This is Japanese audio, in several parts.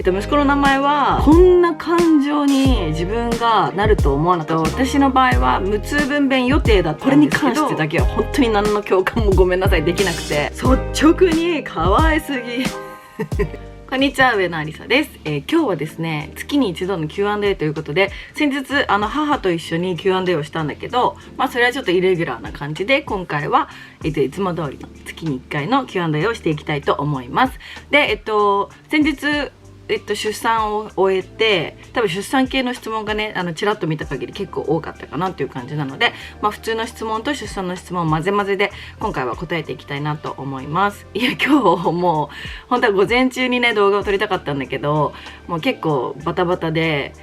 息子の名前はこんな感情に自分がなると思わなかった。私の場合は無痛分娩予定だったんですけど、これに関してだけは本当に何の共感もごめんなさいできなくて、率直に可愛すぎこんにちは、上野ありさです。今日はですね、月に一度の Q&A ということで、先日母と一緒に Q&A をしたんだけど、それはちょっとイレギュラーな感じで、今回は、いつも通りの月に1回の Q&A をしていきたいと思います。で、先日出産を終えて、多分出産系の質問がね、ちらっと見た限り結構多かったかなっていう感じなので、普通の質問と出産の質問を混ぜ混ぜで今回は答えていきたいなと思います。いや、今日もう本当は午前中にね動画を撮りたかったんだけど、もう結構バタバタで、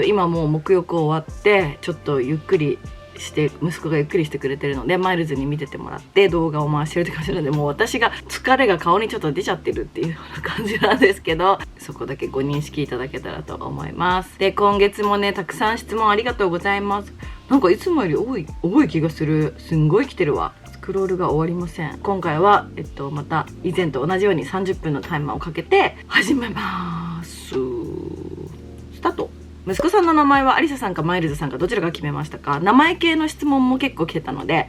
今もう沐浴終わってちょっとゆっくりして息子がゆっくりしてくれてるので、マイルズに見ててもらって動画を回してるって感じなので、もう私が疲れが顔にちょっと出ちゃってるっていうような感じなんですけど、そこだけご認識いただけたらと思います。で、今月もねたくさん質問ありがとうございます。なんかいつもより多い気がする。すんごい来てるわ。スクロールが終わりません。今回はまた以前と同じように30分のタイマーをかけて始めます。スタート。息子さんの名前はアリサさんかマイルズさんかどちらが決めましたか？名前系の質問も結構来てたので、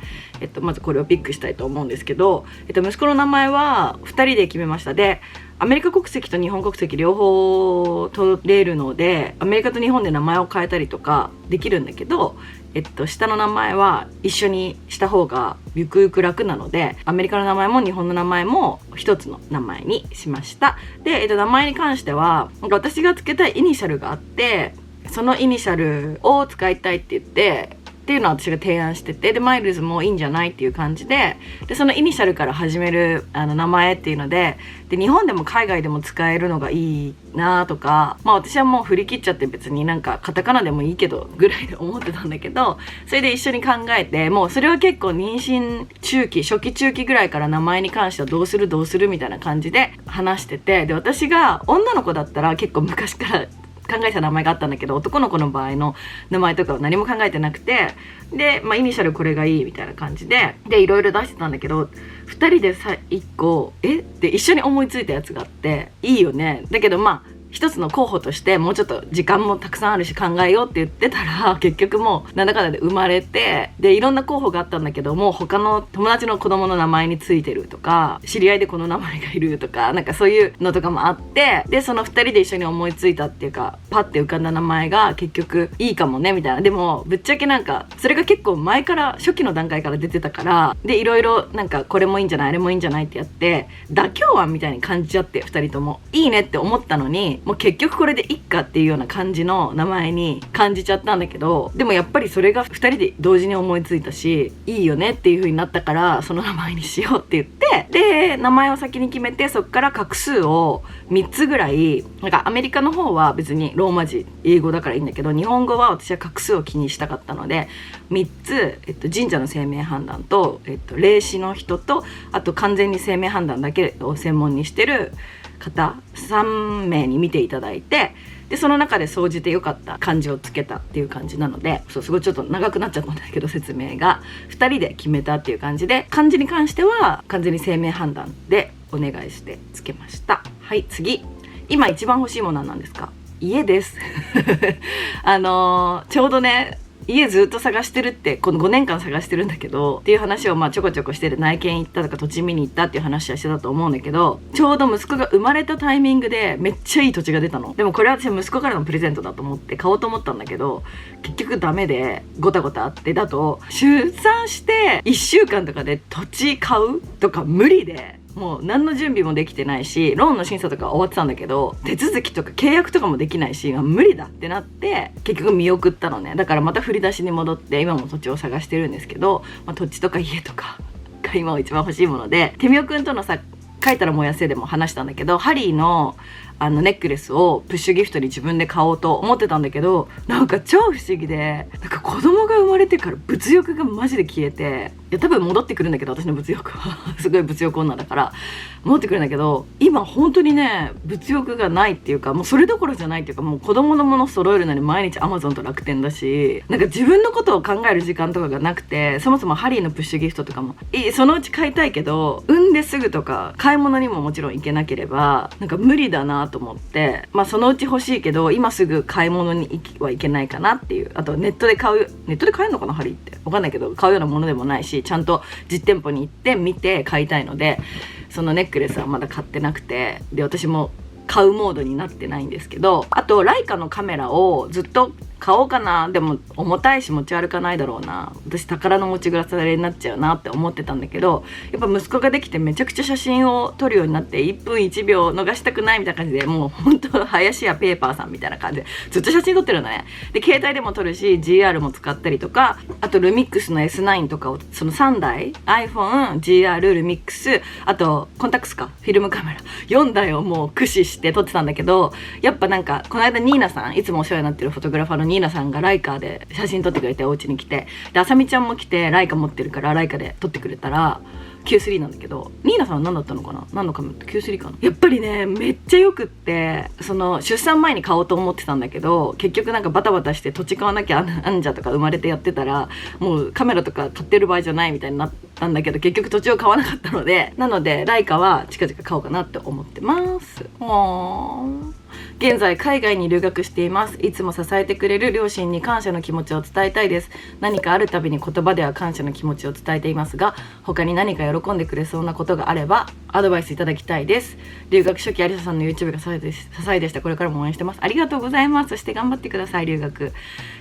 まずこれをピックしたいと思うんですけど、息子の名前は2人で決めました。で、アメリカ国籍と日本国籍両方取れるので、アメリカと日本で名前を変えたりとかできるんだけど、下の名前は一緒にした方がゆくゆく楽なので、アメリカの名前も日本の名前も一つの名前にしました。で、名前に関しては私がつけたいイニシャルがあって、そのイニシャルを使いたいって言っていうのは私が提案してて、でマイルズもいいんじゃないっていう感じで、そのイニシャルから始める名前っていうので、日本でも海外でも使えるのがいいなとか、私はもう振り切っちゃって別になんかカタカナでもいいけどぐらいで思ってたんだけど、それで一緒に考えて、もうそれは結構妊娠中期初期中期ぐらいから名前に関してはどうするみたいな感じで話してて、で私が女の子だったら結構昔から考えた名前があったんだけど、男の子の場合の名前とかは何も考えてなくて、で、イニシャルこれがいいみたいな感じでいろいろ出してたんだけど、2人で1個って一緒に思いついたやつがあって、いいよね、だけど一つの候補としてもうちょっと時間もたくさんあるし考えようって言ってたら、結局もうなんだかんだで生まれて、でいろんな候補があったんだけど、もう他の友達の子供の名前についてるとか、知り合いでこの名前がいるとか、なんかそういうのとかもあって、でその2人で一緒に思いついたっていうか、パッて浮かんだ名前が結局いいかもねみたいな。でもぶっちゃけなんかそれが結構前から初期の段階から出てたから、でいろいろなんかこれもいいんじゃないあれもいいんじゃないってやって妥協案みたいに感じちゃって、2人ともいいねって思ったのに、もう結局これでいっかっていうような感じの名前に感じちゃったんだけど、でもやっぱりそれが2人で同時に思いついたし、いいよねっていう風になったから、その名前にしようって言って、で名前を先に決めて、そっから画数を3つぐらい、なんかアメリカの方は別にローマ字英語だからいいんだけど、日本語は私は画数を気にしたかったので3つ、神社の姓名判断と、霊視の人と、あと完全に姓名判断だけを専門にしてる方3名に見ていただいて、でその中で総じて良かった漢字をつけたっていう感じなので、すごいちょっと長くなっちゃったんだけど、説明が2人で決めたっていう感じで、漢字に関しては完全に姓名判断でお願いしてつけました。はい、次。今一番欲しいものは何ですか？家ですちょうどね家ずっと探してるって、この5年間探してるんだけどっていう話をちょこちょこしてる、内見行ったとか土地見に行ったっていう話はしてたと思うんだけど、ちょうど息子が生まれたタイミングでめっちゃいい土地が出たの。でもこれは私息子からのプレゼントだと思って買おうと思ったんだけど、結局ダメでゴタゴタあって、だと出産して1週間とかで土地買うとか無理で、もう何の準備もできてないし、ローンの審査とか終わってたんだけど、手続きとか契約とかもできないし、無理だってなって結局見送ったのね。だからまた振り出しに戻って今も土地を探してるんですけど、土地とか家とかが今一番欲しいもので、テミオくんとのさ書いたら燃やせでも話したんだけど、ハリーのネックレスをプッシュギフトに自分で買おうと思ってたんだけど、なんか超不思議で、なんか子供が生まれてから物欲がマジで消えて、いや多分戻ってくるんだけど、私の物欲はすごい物欲女だから戻ってくるんだけど、今本当にね物欲がないっていうか、もうそれどころじゃないっていうか、もう子供のもの揃えるのに毎日アマゾンと楽天だし、なんか自分のことを考える時間とかがなくて、そもそもハリーのプッシュギフトとかもそのうち買いたいけど、産んですぐとか買い物にももちろん行けなければなんか無理だなっと思って、まあそのうち欲しいけど今すぐ買い物にはいけないかなっていう。あとネットで買えるのかな、針って分かんないけど、買うようなものでもないし、ちゃんと実店舗に行って見て買いたいので、そのネックレスはまだ買ってなくて、で私も買うモードになってないんですけど、あとライカのカメラをずっと買おうかな。でも重たいし持ち歩かないだろうな、私宝の持ち腐れになっちゃうなって思ってたんだけど、やっぱ息子ができてめちゃくちゃ写真を撮るようになって、1分1秒逃したくないみたいな感じで、もうほんと林家ペーパーさんみたいな感じでずっと写真撮ってるんだね。で携帯でも撮るし GR も使ったりとか、あとルミックスの S9 とかをその3台 iPhone、GR、ルミックス、あとコンタックスかフィルムカメラ4台をもう駆使して撮ってたんだけど、やっぱなんかこの間ニーナさん、いつもお世話になってるフォトグラファーのニーナさんがライカで写真撮ってくれて、お家に来て、であさみちゃんも来てライカ持ってるからライカで撮ってくれたら Q3 なんだけど、ニーナさんは何だったのかな、何のカメラって Q3 かな。やっぱりねめっちゃよくって、その出産前に買おうと思ってたんだけど、結局なんかバタバタして土地買わなきゃあんじゃとか生まれてやってたら、もうカメラとか買ってる場合じゃないみたいになったんだけど、結局土地を買わなかったので、なのでライカは近々買おうかなって思ってます。現在海外に留学しています。いつも支えてくれる両親に感謝の気持ちを伝えたいです。何かあるたびに言葉では感謝の気持ちを伝えていますが、他に何か喜んでくれそうなことがあればアドバイスいただきたいです。留学初期アリサさんの YouTube が支えでした。これからも応援してます。ありがとうございます。そして頑張ってください、留学。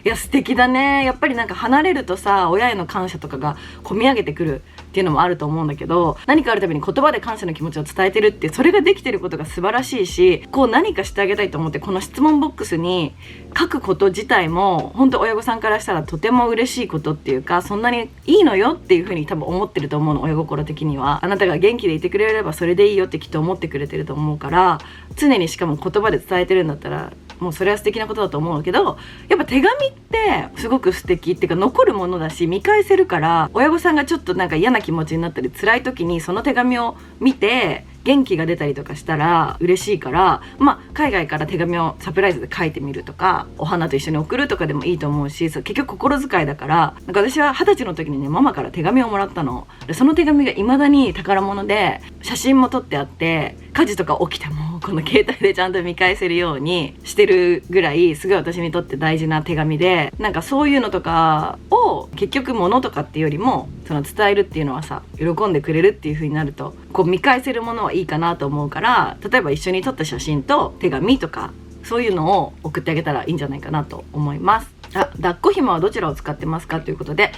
いや素敵だね。やっぱりなんか離れるとさ、親への感謝とかが込み上げてくるっていうのもあると思うんだけど、何かあるたびに言葉で感謝の気持ちを伝えてるって、それができてることが素晴らしいし、こう何かしてあげたいと思ってこの質問ボックスに書くこと自体も本当親御さんからしたらとても嬉しいことっていうか、そんなにいいのよっていう風に多分思ってると思うの、親心的には。あなたが元気でいてくれればそれでいいよってきっと思ってくれてると思うから、常にしかも言葉で伝えてるんだったらもうそれは素敵なことだと思うけど、やっぱ手紙ってすごく素敵っていうか残るものだし、見返せるから、親御さんがちょっとなんか嫌な気持ちになったり辛い時にその手紙を見て元気が出たりとかしたら嬉しいから、まあ海外から手紙をサプライズで書いてみるとか、お花と一緒に送るとかでもいいと思うし、結局心遣いだから。なんか私は20歳の時にね、ママから手紙をもらったので、その手紙が未だに宝物で、写真も撮ってあって、火事とか起きてもこの携帯でちゃんと見返せるようにしてるぐらい、すごい私にとって大事な手紙で、なんかそういうのとかを結局物とかっていうよりもその伝えるっていうのはさ、喜んでくれるっていう風になるとこう見返せるものはいいかなと思うから、例えば一緒に撮った写真と手紙とかそういうのを送ってあげたらいいんじゃないかなと思います。抱っこ紐はどちらを使ってますかということで、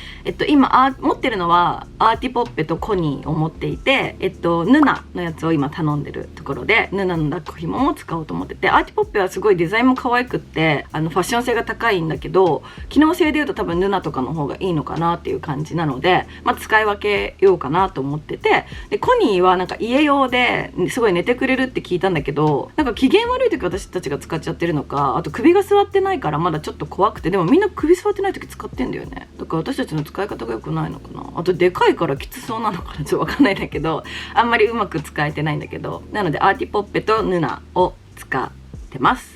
今持ってるのはアーティポッペとコニーを持っていて、ヌナのやつを今頼んでるところで、ヌナの抱っこ紐も使おうと思ってて、アーティポッペはすごいデザインも可愛くってファッション性が高いんだけど、機能性でいうと多分ヌナとかの方がいいのかなっていう感じなので、使い分けようかなと思ってて、でコニーはなんか家用ですごい寝てくれるって聞いたんだけど、なんか機嫌悪い時私たちが使っちゃってるのか、あと首が座ってないからまだちょっと怖くて、でもみんな首座ってない時使ってんだよね。だから私たちの使い方が良くないのかな。あとでかいからきつそうなのかな、ちょっとわかんないんだけど、あんまりうまく使えてないんだけど、なのでアーティポッペとヌナを使ってます。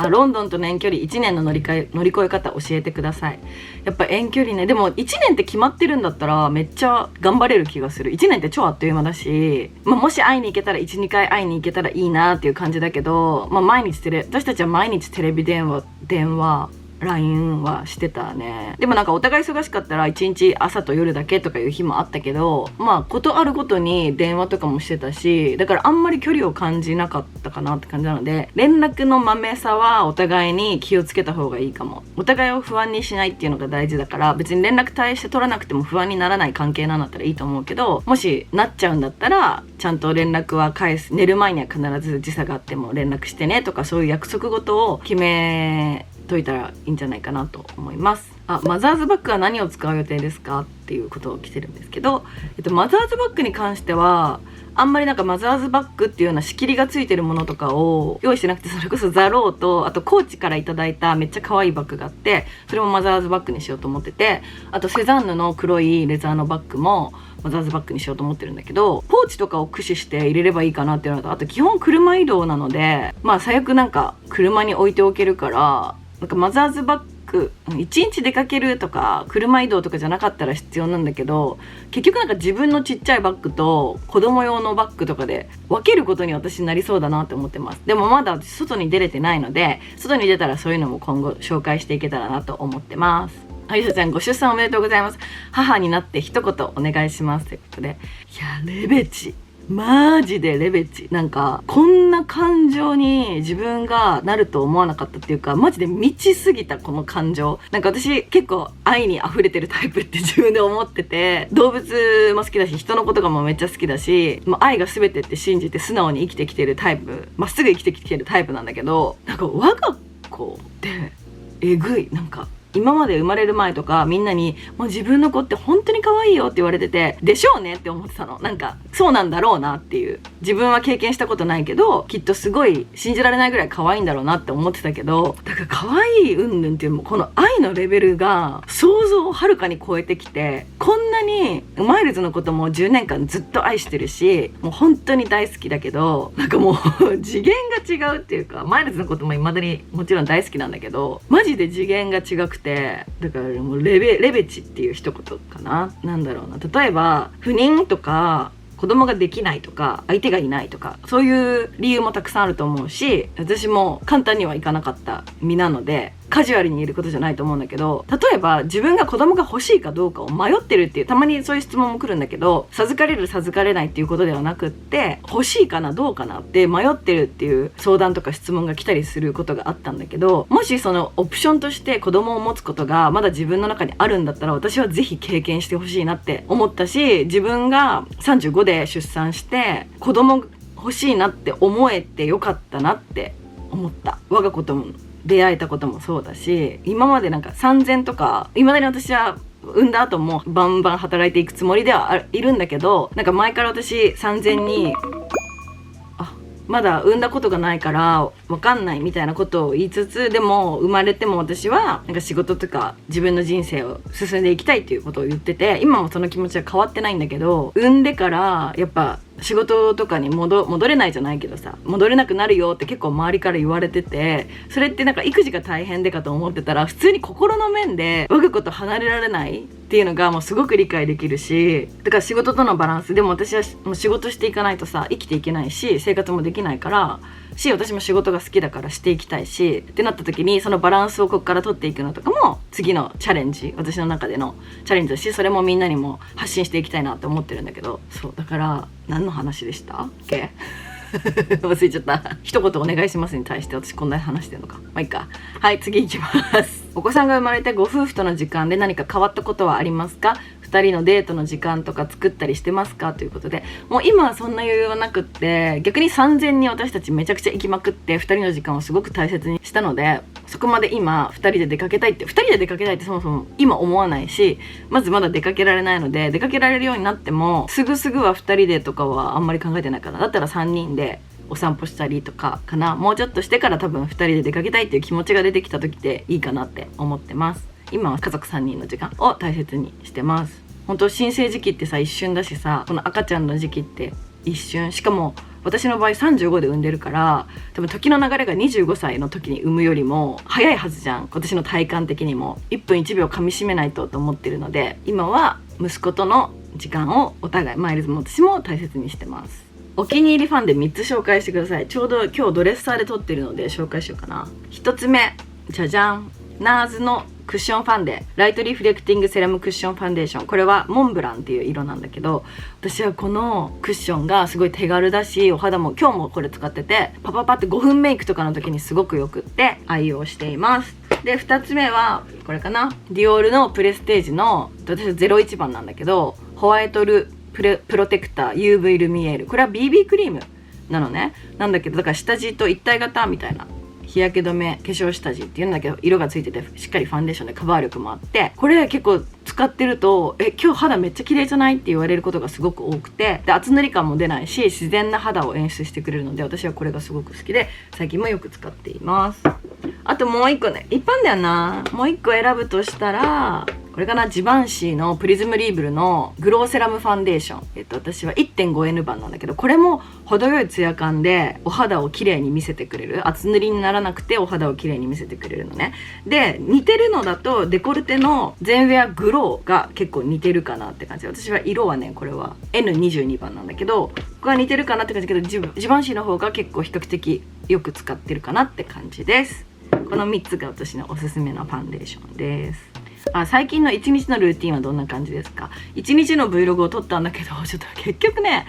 ロンドンとの遠距離1年の乗り越え方教えてください。やっぱ遠距離ね、でも1年って決まってるんだったらめっちゃ頑張れる気がする。1年って超あっという間だし、もし会いに行けたら 1,2 回会いに行けたらいいなっていう感じだけど、私たちは毎日テレビ電話LINE はしてたね。でもなんかお互い忙しかったら1日朝と夜だけとかいう日もあったけど、ことあるごとに電話とかもしてたし、だからあんまり距離を感じなかったかなって感じなので、連絡のまめさはお互いに気をつけた方がいいかも。お互いを不安にしないっていうのが大事だから、別に連絡対して取らなくても不安にならない関係なんだったらいいと思うけど、もしなっちゃうんだったらちゃんと連絡は返す。寝る前には必ず時差があっても連絡してねとか、そういう約束事を決めといたらいいんじゃないかなと思います。マザーズバッグは何を使う予定ですかっていうことを来てるんですけど、マザーズバッグに関してはあんまりなんかマザーズバッグっていうような仕切りがついてるものとかを用意してなくて、それこそザローとあとコーチからいただいためっちゃ可愛いバッグがあって、それもマザーズバッグにしようと思ってて、あとセザンヌの黒いレザーのバッグもマザーズバッグにしようと思ってるんだけど、ポーチとかを駆使して入れればいいかなっていうのと、あと基本車移動なので、最悪なんか車に置いておけるから、なんかマザーズバック1日出かけるとか車移動とかじゃなかったら必要なんだけど、結局なんか自分のちっちゃいバッグと子供用のバッグとかで分けることに私なりそうだなって思ってます。でもまだ私外に出れてないので、外に出たらそういうのも今後紹介していけたらなと思ってます。ゆさちゃんご出産おめでとうございます。母になって一言お願いしますということで。いやレベチマジでレベチ。なんかこんな感情に自分がなると思わなかったっていうか、マジで満ちすぎたこの感情。なんか私結構愛に溢れてるタイプって自分で思ってて、動物も好きだし人のことがもめっちゃ好きだし、もう愛が全てって信じて素直に生きてきてるタイプ、まっすぐ生きてきてるタイプなんだけど、なんか我が子ってえぐい。なんか今まで生まれる前とかみんなにもう自分の子って本当に可愛いよって言われてて、でしょうねって思ってたの。なんかそうなんだろうなっていう、自分は経験したことないけどきっとすごい信じられないぐらい可愛いんだろうなって思ってたけど、だから可愛い云々っていうこの愛のレベルが想像をはるかに超えてきて、こんなにマイルズのことも10年間ずっと愛してるし、もう本当に大好きだけど、なんかもう次元が違うっていうか、マイルズのことも未だにもちろん大好きなんだけど、マジで次元が違くて、だからもうレベチっていう一言かな。なんだろうな、例えば不妊とか子供ができないとか相手がいないとか、そういう理由もたくさんあると思うし、私も簡単にはいかなかった身なのでカジュアルに言えることじゃないと思うんだけど、例えば自分が子供が欲しいかどうかを迷ってるっていう、たまにそういう質問も来るんだけど、授かれる授かれないっていうことではなくって、欲しいかなどうかなって迷ってるっていう相談とか質問が来たりすることがあったんだけど、もしそのオプションとして子供を持つことがまだ自分の中にあるんだったら、私はぜひ経験してほしいなって思ったし、自分が35で出産して子供欲しいなって思えてよかったなって思った。我が子とも出会えたこともそうだし、今までなんか3000とか未だに私は産んだ後もバンバン働いていくつもりではいるんだけど、なんか前から私3000にまだ産んだことがないから分かんないみたいなことを言いつつ、でも生まれても私はなんか仕事とか自分の人生を進んでいきたいっていうことを言ってて、今もその気持ちは変わってないんだけど、産んでからやっぱ仕事とかに戻れないじゃないけどさ、戻れなくなるよって結構周りから言われてて、それってなんか育児が大変でかと思ってたら、普通に心の面で我が子と離れられないっていうのがもうすごく理解できるし、だから仕事とのバランスでも、私はもう仕事していかないとさ生きていけないし、生活もできないからし、私も仕事が好きだからしていきたいしってなった時に、そのバランスをここから取っていくのとかも次のチャレンジ、私の中でのチャレンジだし、それもみんなにも発信していきたいなって思ってるんだけど、そうだから何の話でしたっけ忘れちゃった。一言お願いしますに対して私こんなに話してるのか。まあいいか。はい、次いきます。お子さんが生まれてご夫婦との時間で何か変わったことはありますか？2人のデートの時間とか作ったりしてますかということで、もう今はそんな余裕はなくって、逆に3000に私たちめちゃくちゃ行きまくって2人の時間をすごく大切にしたので、そこまで今2人で出かけたいってそもそも今思わないし、まずまだ出かけられないので、出かけられるようになってもすぐは2人でとかはあんまり考えてないから、だったら3人でお散歩したりとかかな。もうちょっとしてから多分2人で出かけたいっていう気持ちが出てきた時でいいかなって思ってます。今は家族3人の時間を大切にしてます。本当新生時期ってさ一瞬だしさ、この赤ちゃんの時期って一瞬、しかも私の場合35で産んでるから、多分時の流れが25歳の時に産むよりも早いはずじゃん。今年の体感的にも1分1秒噛み締めないと思ってるので、今は息子との時間をお互い、マイルズも私も大切にしてます。お気に入りファンで3つ紹介してください。ちょうど今日ドレッサーで撮ってるので紹介しようかな。1つ目、じゃじゃん、ナーズのクッションファンデ、ライトリフレクティングセラムクッションファンデーション。これはモンブランっていう色なんだけど、私はこのクッションがすごい手軽だし、お肌も今日もこれ使ってて、パパパって5分メイクとかの時にすごくよくって愛用しています。で2つ目はこれかな、ディオールのプレステージの、私は01番なんだけど、ホワイトルプロテクター UV ルミエール。これは BB クリームなのね。なんだけど、だから下地と一体型みたいな、日焼け止め化粧下地っていうんだけど、色がついててしっかりファンデーションでカバー力もあって、これ結構使ってると今日肌めっちゃ綺麗じゃないって言われることがすごく多くて、で厚塗り感も出ないし自然な肌を演出してくれるので、私はこれがすごく好きで最近もよく使っています。あともう一個ね、一般だよな、もう一個選ぶとしたらここれかな、ジバンシーのプリズムリーブルのグローセラムファンデーション、私は 1.5N 版なんだけど、これも程よいツヤ感でお肌を綺麗に見せてくれる、厚塗りにならなくてお肌を綺麗に見せてくれるのね。で似てるのだとデコルテの全ウェアグローが結構似てるかなって感じ。私は色はね、これは N22 番なんだけど、ここは似てるかなって感じだけど、ジバンシーの方が結構比較的よく使ってるかなって感じです。この3つが私のおすすめのファンデーションです。最近の1日のルーティンはどんな感じですか？ 1 日の Vlog を撮ったんだけど、ちょっと結局ね、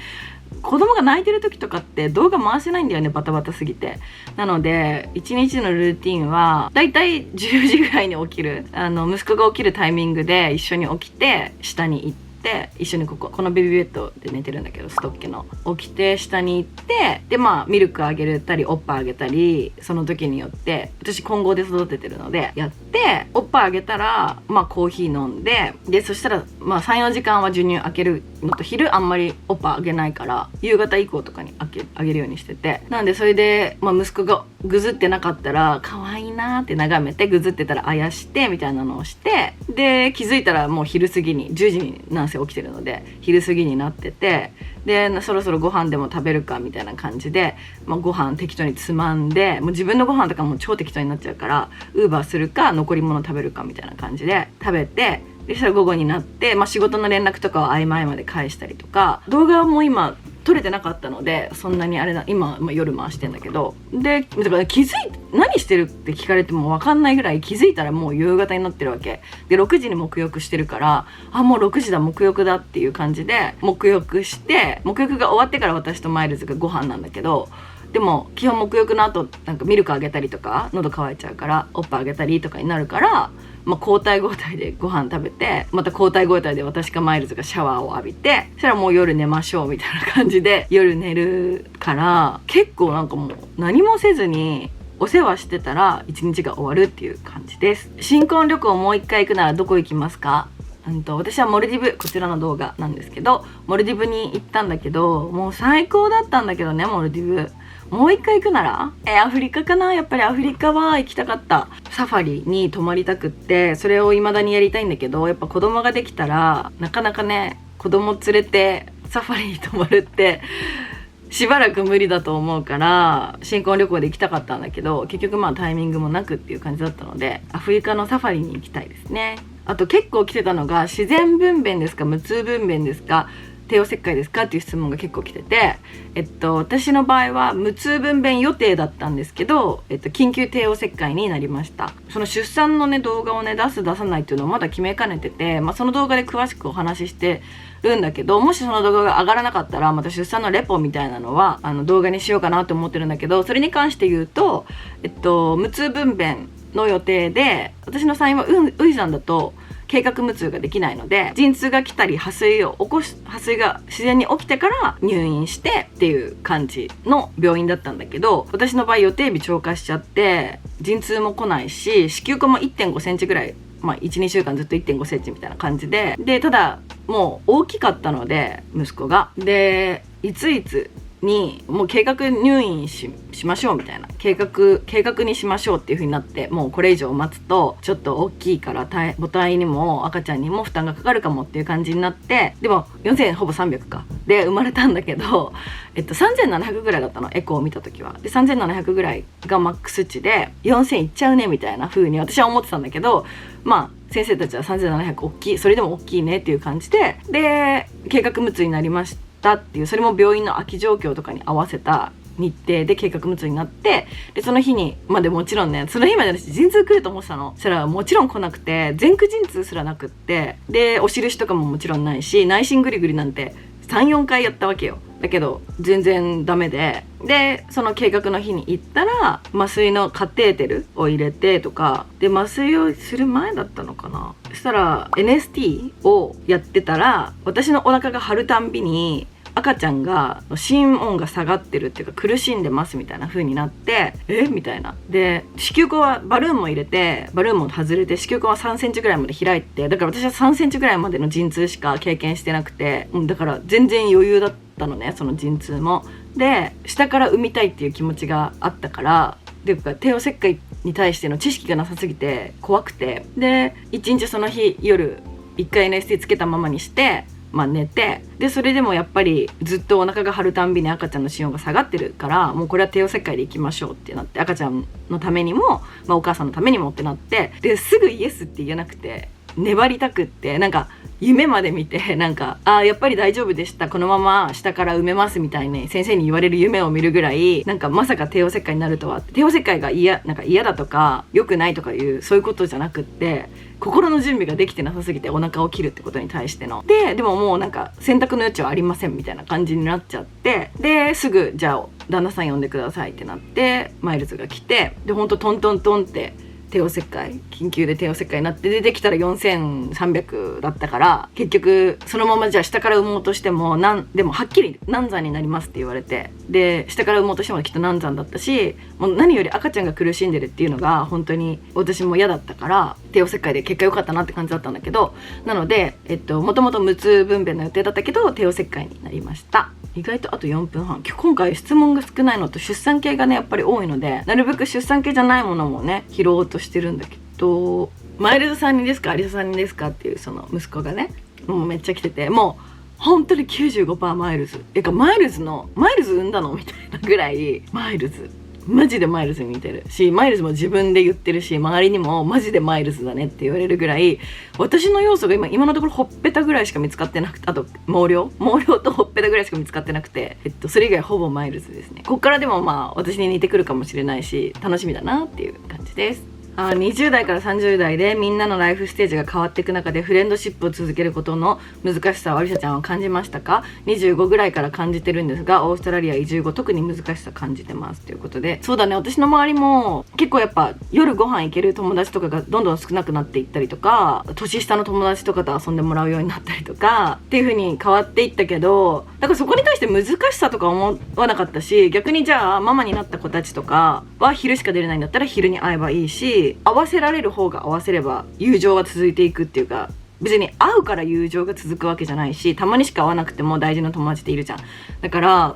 子供が泣いてる時とかって動画回せないんだよね、バタバタすぎて。なので1日のルーティンはだいたい10時ぐらいに起きる、息子が起きるタイミングで一緒に起きて下に行って、一緒にこのベビーベッドで寝てるんだけど、ストッケの起きて下に行って、でミルクあげたりおっぱいあげたり、その時によって私混合で育ててるのでやって、おっぱいあげたらコーヒー飲んで、そしたら3、4時間は授乳開けるのと、昼あんまりおっぱいあげないから夕方以降とかにあげるようにしてて、なんでそれで、息子がぐずってなかったら可愛いなーって眺めて、ぐずってたらあやしてみたいなのをして、で気づいたらもう昼過ぎに10時になんせ起きてるので昼過ぎになってて、でそろそろご飯でも食べるかみたいな感じで、ご飯適当につまんで、もう自分のご飯とかも超適当になっちゃうから、ウーバーするか残り物食べるかみたいな感じで食べて、でしたら午後になって、仕事の連絡とかを合間合間で返したりとか、動画も今撮れてなかったのでそんなにあれだ、今、夜回してんだけど、でだから何してるって聞かれても分かんないぐらい、気づいたらもう夕方になってるわけで、6時に沐浴してるから、もう6時だ沐浴だっていう感じで沐浴して、沐浴が終わってから私とマイルズがご飯なんだけど、でも基本沐浴の後なんかミルクあげたりとか喉乾いちゃうからおっぱいあげたりとかになるから、交代交代でご飯食べて、また交代交代で私かマイルズがシャワーを浴びて、そしたらもう夜寝ましょうみたいな感じで夜寝るから、結構なんかもう何もせずにお世話してたら一日が終わるっていう感じです。新婚旅行もう一回行くならどこ行きますか？私はモルディブ、こちらの動画なんですけど、モルディブに行ったんだけど、もう最高だったんだけどね、モルディブ。もう一回行くならアフリカかな。やっぱりアフリカは行きたかった。サファリに泊まりたくって、それを未だにやりたいんだけど、やっぱ子供ができたらなかなかね、子供連れてサファリに泊まるってしばらく無理だと思うから、新婚旅行で行きたかったんだけど、結局タイミングもなくっていう感じだったので、アフリカのサファリに行きたいですね。あと結構来てたのが、自然分娩ですか無痛分娩ですか帝王切開ですかっていう質問が結構来てて、私の場合は無痛分娩予定だったんですけど、緊急帝王切開になりました。その出産のね動画をね出す出さないっていうのをまだ決めかねてて、その動画で詳しくお話ししてるんだけど、もしその動画が上がらなかったらまた出産のレポみたいなのは動画にしようかなと思ってるんだけど、それに関して言うと、無痛分娩の予定で、私の産院はウイさんだと計画無痛ができないので、陣痛が来たり破水が自然に起きてから入院してっていう感じの病院だったんだけど、私の場合予定日超過しちゃって陣痛も来ないし、子宮口も 1.5 センチぐらい、12週間ずっと 1.5 センチみたいな感じで、ただもう大きかったので息子が、でいつにもう計画入院しましょうみたいな、計画にしましょうっていう風になって、もうこれ以上待つとちょっと大きいから母体にも赤ちゃんにも負担がかかるかもっていう感じになって、でも4000ほぼ300かで生まれたんだけど、3700ぐらいだったの、エコーを見た時は。で3700ぐらいがマックス値で4000いっちゃうねみたいな風に私は思ってたんだけど、先生たちは3700大きい、それでも大きいねっていう感じで、計画無痛になりましたっていう、それも病院の空き状況とかに合わせた日程で計画無痛になって、でその日にでもちろんね、その日まで私陣痛来ると思ってたの。そしたらもちろん来なくて、前駆陣痛すらなくって、でお印とかももちろんないし、内心グリグリなんて 3,4 回やったわけよ。だけど全然ダメで、その計画の日に行ったら麻酔のカテーテルを入れてとかで、麻酔をする前だったのかな。そしたら NST をやってたら、私のお腹が張るたんびに赤ちゃんが心音が下がってるっていうか苦しんでますみたいな風になって、みたいな。で子宮口はバルーンも入れて、バルーンも外れて子宮口は3センチぐらいまで開いて、だから私は3センチぐらいまでの陣痛しか経験してなくて、だから全然余裕だったのね、その陣痛も。で下から産みたいっていう気持ちがあったから、で帝王切開に対しての知識がなさすぎて怖くて、で1日その日夜1回 NST つけたままにして寝て、でそれでもやっぱりずっとお腹が張るたんびに赤ちゃんの心音が下がってるから、もうこれは帝王切開でいきましょうってなって、赤ちゃんのためにも、お母さんのためにもってなって、ですぐイエスって言えなくて粘りたくって、なんか夢まで見て、なんかやっぱり大丈夫でした、このまま下から産めますみたいに先生に言われる夢を見るぐらい、なんかまさか帝王切開になるとは、帝王切開が嫌だとか良くないとかいうそういうことじゃなくって、心の準備ができてなさすぎて、お腹を切るってことに対してのでももうなんか選択の余地はありませんみたいな感じになっちゃって、ですぐじゃあ旦那さん呼んでくださいってなって、マイルズが来て、でほんとトントントンって帝王切開、緊急で帝王切開になって、出てきたら4300だったから、結局そのままじゃあ下から産もうとしてもでもはっきり難産になりますって言われて、で下から産もうとしてもきっと難産だったし、もう何より赤ちゃんが苦しんでるっていうのが本当に私も嫌だったから、帝王切開で結果良かったなって感じだったんだけど、なのでもともと無痛分娩の予定だったけど帝王切開になりました。意外とあと4分半。今回質問が少ないのと出産系がねやっぱり多いので、なるべく出産系じゃないものもね拾おうとしてるんだけど、マイルズさんにですかアリサさんにですかっていうその息子がねもうめっちゃ来てて、もう本当に 95% マイルズ。マイルズ産んだのみたいなぐらい、マイルズマジでマイルズに似てるし、マイルズも自分で言ってるし、周りにもマジでマイルズだねって言われるぐらい、私の要素が今のところほっぺたぐらいしか見つかってなくて、あと毛量とほっぺたぐらいしか見つかってなくて、それ以外ほぼマイルズですね。こっからでも私に似てくるかもしれないし、楽しみだなっていう感じです。20代から30代でみんなのライフステージが変わっていく中でフレンドシップを続けることの難しさをアリサちゃんは感じましたか？25ぐらいから感じてるんですが、オーストラリア移住後特に難しさ感じてますということで、そうだね、私の周りも結構やっぱ夜ご飯行ける友達とかがどんどん少なくなっていったりとか、年下の友達とかと遊んでもらうようになったりとかっていう風に変わっていったけど、だからそこに対して難しさとか思わなかったし、逆にじゃあママになった子たちとかは昼しか出れないんだったら昼に会えばいいし、合わせられる方が合わせれば友情が続いていくっていうか、別に会うから友情が続くわけじゃないし、たまにしか会わなくても大事な友達っているじゃん。だから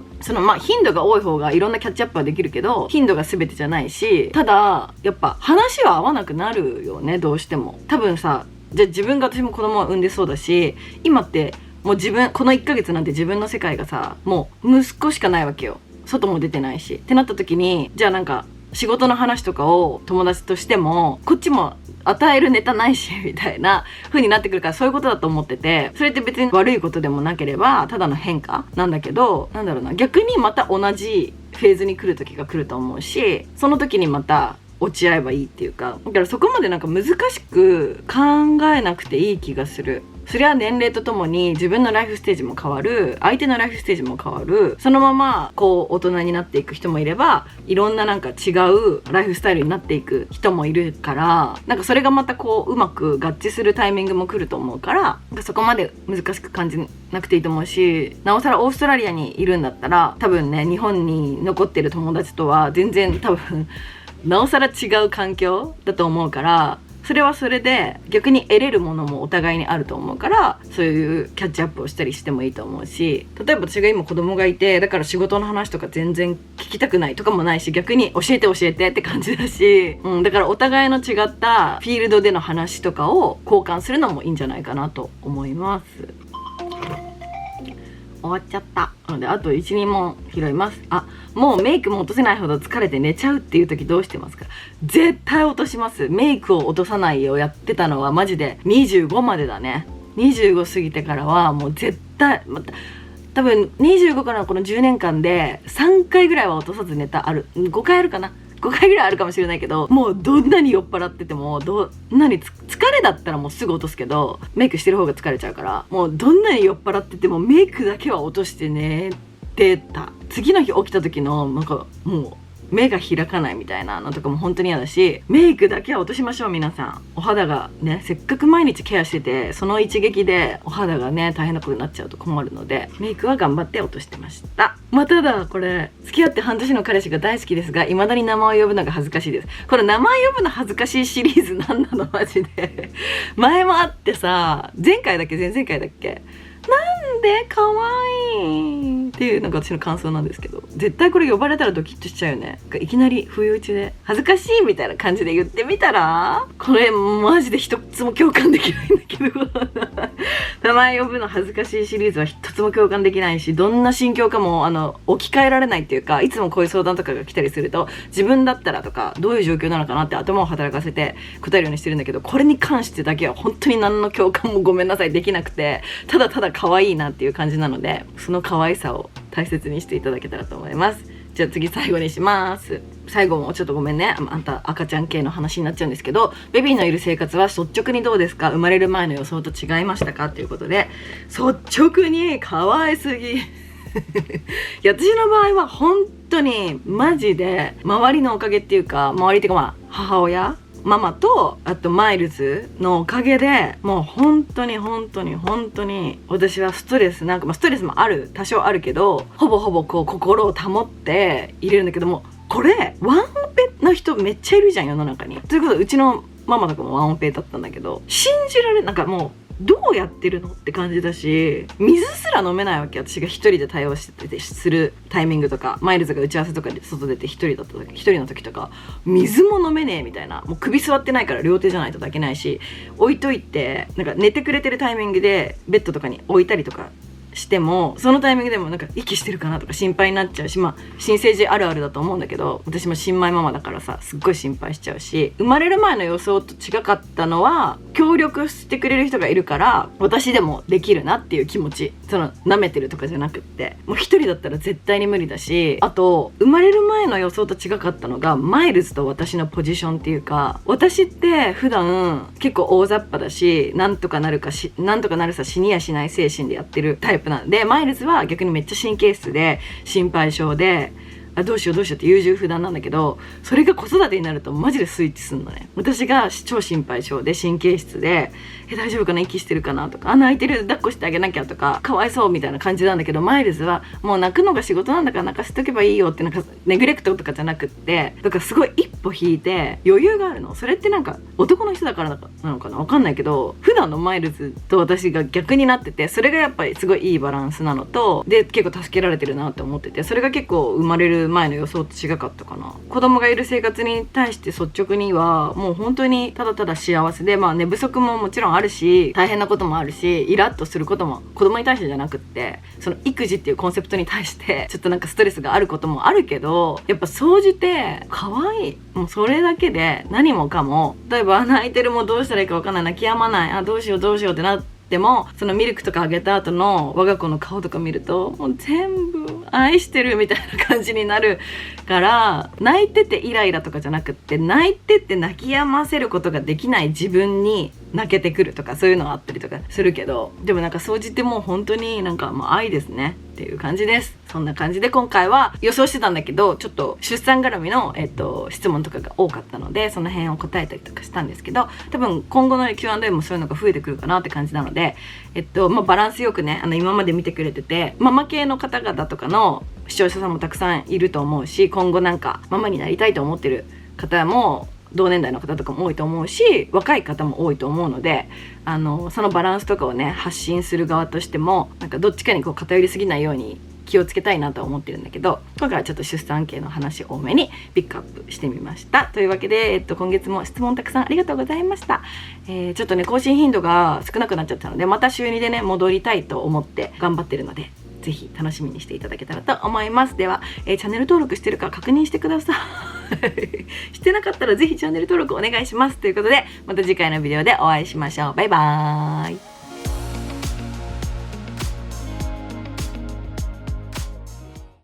頻度が多い方がいろんなキャッチアップはできるけど、頻度が全てじゃないし、ただやっぱ話は合わなくなるよね、どうしても。多分さ、じゃあ私も子供は産んでそうだし、今ってもうこの1ヶ月なんて自分の世界がさ、もう息子しかないわけよ。外も出てないしってなった時に、じゃあなんか仕事の話とかを友達としてもこっちも与えるネタないしみたいな風になってくるから、そういうことだと思ってて、それって別に悪いことでもなければただの変化なんだけど、なんだろうな、逆にまた同じフェーズに来る時が来ると思うし、その時にまた落ち合えばいいっていうか、だからそこまでなんか難しく考えなくていい気がする。それは年齢とともに自分のライフステージも変わる、相手のライフステージも変わる、そのまま大人になっていく人もいれば、いろんななんか違うライフスタイルになっていく人もいるから、なんかそれがまたうまく合致するタイミングも来ると思うから、そこまで難しく感じなくていいと思うし、なおさらオーストラリアにいるんだったら、多分ね、日本に残ってる友達とは全然多分なおさら違う環境だと思うから、それはそれで逆に得れるものもお互いにあると思うから、そういうキャッチアップをしたりしてもいいと思うし、例えば私が今子供がいて、だから仕事の話とか全然聞きたくないとかもないし、逆に教えてって感じだし、だからお互いの違ったフィールドでの話とかを交換するのもいいんじゃないかなと思います。終わっちゃったので、あと 1,2 問拾います。もうメイクも落とせないほど疲れて寝ちゃうっていう時どうしてますか？絶対落とします。メイクを落とさないをやってたのはマジで25までだね。25過ぎてからはもう絶対、多分25からのこの10年間で3回ぐらいは落とさず寝た5回あるかな、5回ぐらいあるかもしれないけど、もうどんなに酔っ払ってても、どんなに疲れだったらもうすぐ落とすけど、メイクしてる方が疲れちゃうから、もうどんなに酔っ払っててもメイクだけは落として寝てた。次の日起きた時のなんかもう目が開かないみたいなのとかも本当に嫌だし、メイクだけは落としましょう皆さん。お肌がね、せっかく毎日ケアしてて、その一撃でお肌がね大変なことになっちゃうと困るので、メイクは頑張って落としてました。ただこれ、付き合って半年の彼氏が大好きですが、未だに名前を呼ぶのが恥ずかしいです。これ名前呼ぶの恥ずかしいシリーズなんなのマジで前もあってさ、前々回だっけなんでかわいいっていうのが私の感想なんですけど、絶対これ呼ばれたらドキッとしちゃうよね。いきなり不意打ちで恥ずかしいみたいな感じで言ってみたら、これマジで一つも共感できないんだけど名前呼ぶの恥ずかしいシリーズは一つも共感できないし、どんな心境かも置き換えられないっていうか、いつもこういう相談とかが来たりすると、自分だったらとかどういう状況なのかなって頭を働かせて答えるようにしてるんだけど、これに関してだけは本当に何の共感もごめんなさいできなくて、ただただ可愛いなっていう感じなので、その可愛さを大切にしていただけたらと思います。じゃあ次最後にします。最後もちょっとごめんね、あんた赤ちゃん系の話になっちゃうんですけど、ベビーのいる生活は率直にどうですか？生まれる前の予想と違いましたか？ということで、率直に可愛すぎいや私の場合は本当にマジで周りのおかげっていうか、周りっていうか母親ママとあとマイルズのおかげで、もう本当に私はストレスストレスも多少あるけど、ほぼこう心を保って入れるんだけども、これワンオペの人めっちゃいるじゃん世の中に。ということでうちのママとかもワンオペだったんだけど、信じられもうどうやってるのって感じだし、水すら飲めないわけ。私が一人で対応しててするタイミングとか、マイルズが打ち合わせとかで外出て一人の時とか、水も飲めねえみたいな。もう首座ってないから両手じゃないと抱けないし、置いといて寝てくれてるタイミングでベッドとかに置いたりとかしても、そのタイミングでも息してるかなとか心配になっちゃうし、新生児あるあるだと思うんだけど、私も新米ママだからさ、すっごい心配しちゃうし、生まれる前の予想と違かったのは、協力してくれる人がいるから私でもできるなっていう気持ち。舐めてるとかじゃなくって、もう一人だったら絶対に無理だし、あと生まれる前の予想と違かったのがマイルズと私のポジションっていうか、私って普段結構大雑把だし、なんとかなるさ死にやしない精神でやってるタイプなんで、マイルズは逆にめっちゃ神経質で心配性で、どうしようって優柔不断なんだけど、それが子育てになるとマジでスイッチすんのね。私が超心配性で神経質で、大丈夫かな、息してるかなとか、泣いてる、抱っこしてあげなきゃとか、かわいそうみたいな感じなんだけど、マイルズはもう泣くのが仕事なんだから泣かせとけばいいよって、ネグレクトとかじゃなくって、だからすごい一歩引いて余裕があるの。それって男の人だからなのかな、わかんないけど、普段のマイルズと私が逆になってて、それがやっぱりすごいいいバランスなのと、で結構助けられてるなって思ってて、それが結構生まれる前の予想と違かったかな。子供がいる生活に対して率直にはもう本当にただただ幸せで、寝不足ももちろんあるし、大変なこともあるし、イラッとすることも子供に対してじゃなくって、その育児っていうコンセプトに対してちょっとストレスがあることもあるけど、やっぱ総じて可愛い。もうそれだけで何もかも。例えば泣いてる、もうどうしたらいいか分かんない、泣き止まない、どうしようってなってでも、そのミルクとかあげた後の我が子の顔とか見ると、もう全部愛してるみたいな感じになるから、泣いててイライラとかじゃなくって、泣いてて泣き止ませることができない自分に泣けてくるとか、そういうのがあったりとかするけど、でも総じてもう本当に愛ですねっていう感じです。そんな感じで今回は予想してたんだけど、ちょっと出産絡みの、質問とかが多かったので、その辺を答えたりとかしたんですけど、多分今後の Q&A もそういうのが増えてくるかなって感じなので、バランスよくね、今まで見てくれててママ系の方々とかの視聴者さんもたくさんいると思うし、今後ママになりたいと思ってる方も同年代の方とかも多いと思うし、若い方も多いと思うので、そのバランスとかをね発信する側としてもどっちかに偏りすぎないように気をつけたいなとは思ってるんだけど、今回はちょっと出産系の話多めにピックアップしてみました。というわけで、今月も質問たくさんありがとうございました。ちょっとね更新頻度が少なくなっちゃったので、また週2でね戻りたいと思って頑張ってるので、ぜひ楽しみにしていただけたらと思います。では、チャンネル登録してるか確認してくださいしてなかったらぜひチャンネル登録お願いします。ということで、また次回のビデオでお会いしましょう。バイバーイ。